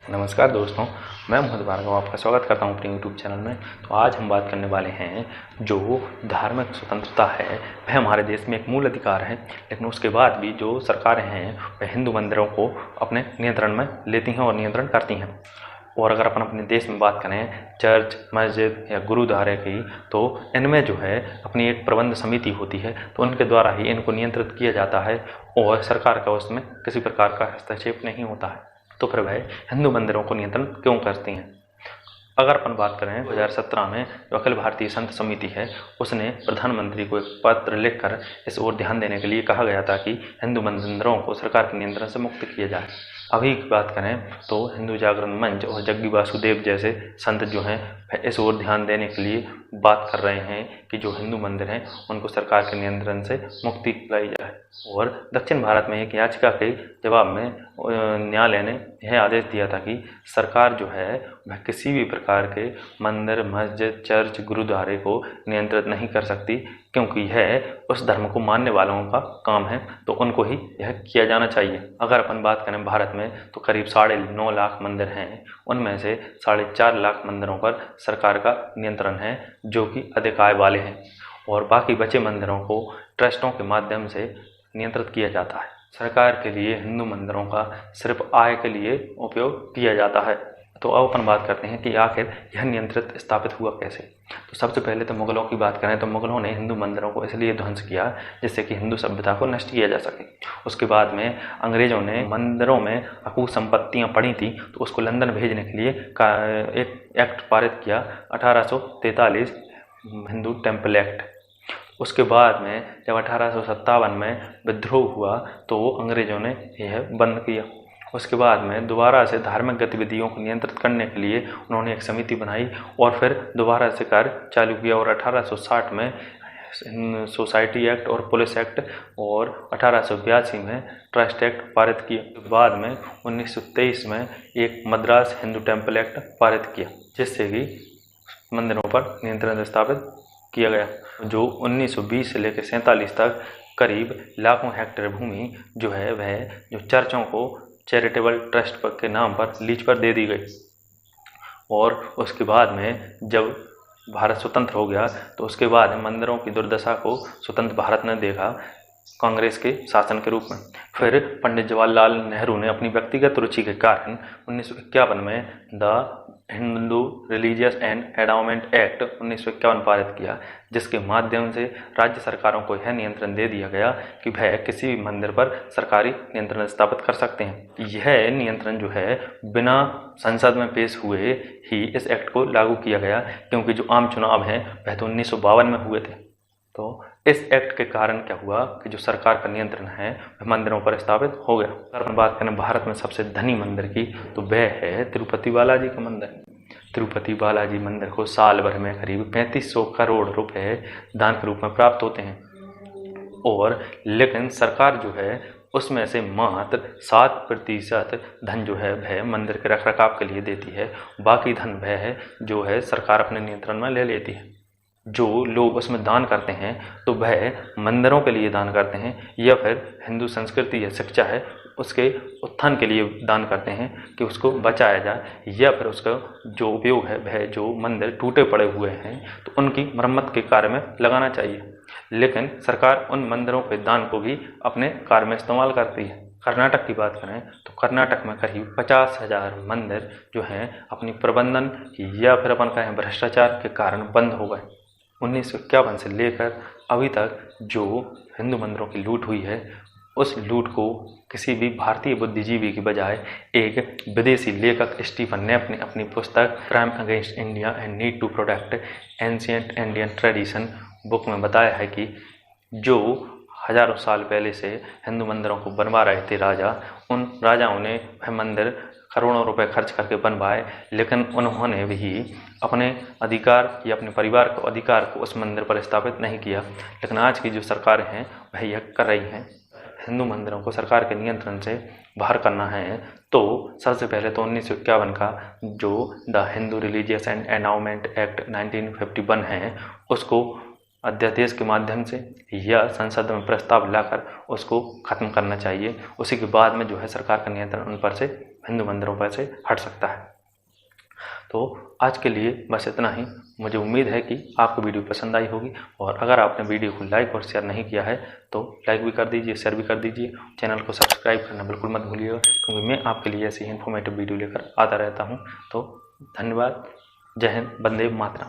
नमस्कार दोस्तों, मैं मोहित भार्गव आपका स्वागत करता हूं अपने यूट्यूब चैनल में। तो आज हम बात करने वाले हैं जो धार्मिक स्वतंत्रता है वह हमारे देश में एक मूल अधिकार है, लेकिन उसके बाद भी जो सरकारें हैं वह हिंदू मंदिरों को अपने नियंत्रण में लेती हैं और नियंत्रण करती हैं। और अगर अपन अपने देश में बात करें चर्च, मस्जिद या गुरुद्वारे की, तो इनमें जो है अपनी एक प्रबंध समिति होती है, तो उनके द्वारा ही इनको नियंत्रित किया जाता है और सरकार का उसमें किसी प्रकार का हस्तक्षेप नहीं होता है। तो फिर वह हिंदू मंदिरों को नियंत्रण क्यों करती हैं? अगर अपन बात करें 2017 में जो अखिल भारतीय संत समिति है उसने प्रधानमंत्री को एक पत्र लिखकर इस ओर ध्यान देने के लिए कहा गया था कि हिंदू मंदिरों को सरकार के नियंत्रण से मुक्त किया जाए। अभी की बात करें तो हिंदू जागरण मंच और जग्गी वासुदेव जैसे संत जो हैं इस ओर ध्यान देने के लिए बात कर रहे हैं कि जो हिंदू मंदिर हैं उनको सरकार के नियंत्रण से मुक्ति दिलाई जाए। और दक्षिण भारत में एक याचिका के जवाब में न्यायालय ने यह आदेश दिया था कि सरकार जो है वह किसी भी प्रकार के मंदिर, मस्जिद, चर्च, गुरुद्वारे को नियंत्रित नहीं कर सकती, क्योंकि यह उस धर्म को मानने वालों का काम है, तो उनको ही यह किया जाना चाहिए। अगर अपन बात करें भारत में तो करीब 9.5 लाख मंदिर हैं, उनमें से 4.5 लाख मंदिरों पर सरकार का नियंत्रण है जो कि अधिक आय वाले हैं, और बाकी बचे मंदिरों को ट्रस्टों के माध्यम से नियंत्रित किया जाता है। सरकार के लिए हिंदू मंदिरों का सिर्फ आय के लिए उपयोग किया जाता है। तो अब अपन बात करते हैं कि आखिर यह नियंत्रित स्थापित हुआ कैसे। तो सबसे पहले तो मुगलों की बात करें तो मुगलों ने हिंदू मंदिरों को इसलिए ध्वंस किया जिससे कि हिंदू सभ्यता को नष्ट किया जा सके। उसके बाद में अंग्रेजों ने मंदिरों में अकूत संपत्तियां पड़ी थी तो उसको लंदन भेजने के लिए एक एक्ट पारित किया, 1843 हिंदू टेम्पल एक्ट। उसके बाद में जब 1857 में विद्रोह हुआ तो अंग्रेजों ने यह बंद किया। उसके बाद में दोबारा से धार्मिक गतिविधियों को नियंत्रित करने के लिए उन्होंने एक समिति बनाई और फिर दोबारा से कार्य चालू किया, और 1860 में सोसाइटी एक्ट और पुलिस एक्ट और 1882 में ट्रस्ट एक्ट पारित किया। बाद में 1923 में एक मद्रास हिंदू टेम्पल एक्ट पारित किया जिससे कि मंदिरों पर नियंत्रण स्थापित किया गया। जो 1920 से लेकर 47 तक करीब लाखों हेक्टेयर भूमि जो है वह जो चर्चों को चैरिटेबल ट्रस्ट के नाम पर लीज पर दे दी गई। और उसके बाद में जब भारत स्वतंत्र हो गया तो उसके बाद मंदिरों की दुर्दशा को स्वतंत्र भारत ने देखा कांग्रेस के शासन के रूप में। फिर पंडित जवाहरलाल नेहरू ने अपनी व्यक्तिगत रुचि के कारण 1951 में the Hindu religious and endowment act 1951 पारित किया, जिसके माध्यम से राज्य सरकारों को यह नियंत्रण दे दिया गया कि वह किसी भी मंदिर पर सरकारी नियंत्रण स्थापित कर सकते हैं। यह नियंत्रण जो है बिना संसद में पेश हुए ही इस एक्ट को लागू किया गया, क्योंकि जो आम चुनाव हैं वह तो 1952 में हुए थे। तो इस एक्ट के कारण क्या हुआ कि जो सरकार का नियंत्रण है वह मंदिरों पर स्थापित हो गया। अगर हम बात करें भारत में सबसे धनी मंदिर की तो वह है तिरुपति बालाजी का मंदिर। तिरुपति बालाजी मंदिर को साल भर में करीब 3500 करोड़ रुपए दान के रूप में प्राप्त होते हैं, और लेकिन सरकार जो है उसमें से मात्र 7% धन जो है वह मंदिर के रखरखाव के लिए देती है। बाकी धन वह है जो है सरकार अपने नियंत्रण में ले लेती है। जो लोग उसमें दान करते हैं तो वह मंदिरों के लिए दान करते हैं या फिर हिंदू संस्कृति या शिक्षा है उसके उत्थान के लिए दान करते हैं कि उसको बचाया जाए, या फिर उसका जो उपयोग है वह जो मंदिर टूटे पड़े हुए हैं तो उनकी मरम्मत के कार्य में लगाना चाहिए। लेकिन सरकार उन मंदिरों के दान को भी अपने कार्य में इस्तेमाल करती है। कर्नाटक की बात करें तो कर्नाटक में करीब 50,000 मंदिर जो हैं अपनी प्रबंधन या फिर अपन कहें भ्रष्टाचार के कारण बंद हो गए। 1951 से लेकर अभी तक जो हिंदू मंदिरों की लूट हुई है उस लूट को किसी भी भारतीय बुद्धिजीवी की बजाय एक विदेशी लेखक स्टीफन नेप ने अपनी पुस्तक crime against India and need to protect ancient Indian tradition book में बताया है कि जो हजारों साल पहले से हिंदू मंदिरों को बनवा रहे थे राजा, उन राजाओं ने वह मंदिर करोड़ों रुपए खर्च करके बनवाए, लेकिन उन्होंने भी अपने अधिकार या अपने परिवार को अधिकार को उस मंदिर पर स्थापित नहीं किया। लेकिन आज की जो सरकारें हैं वह यह कर रही हैं। हिंदू मंदिरों को सरकार के नियंत्रण से बाहर करना है तो सबसे पहले तो 1951 का जो the Hindu religious and endowment act 1951 है उसको अध्यादेश के माध्यम से या संसद में प्रस्ताव लाकर उसको खत्म करना चाहिए। उसी के बाद में जो है सरकार का नियंत्रण उन पर से हिंदू मंदिरों पर से हट सकता है। तो आज के लिए बस इतना ही। मुझे उम्मीद है कि आपको वीडियो पसंद आई होगी, और अगर आपने वीडियो को लाइक और शेयर नहीं किया है तो लाइक भी कर दीजिए, शेयर भी कर दीजिए। चैनल को सब्सक्राइब करना बिल्कुल मत भूलिएगा, क्योंकि मैं आपके लिए ऐसी इन्फॉर्मेटिव वीडियो लेकर आता रहता हूँ। तो धन्यवाद। जय हिंद। वंदे मातरम।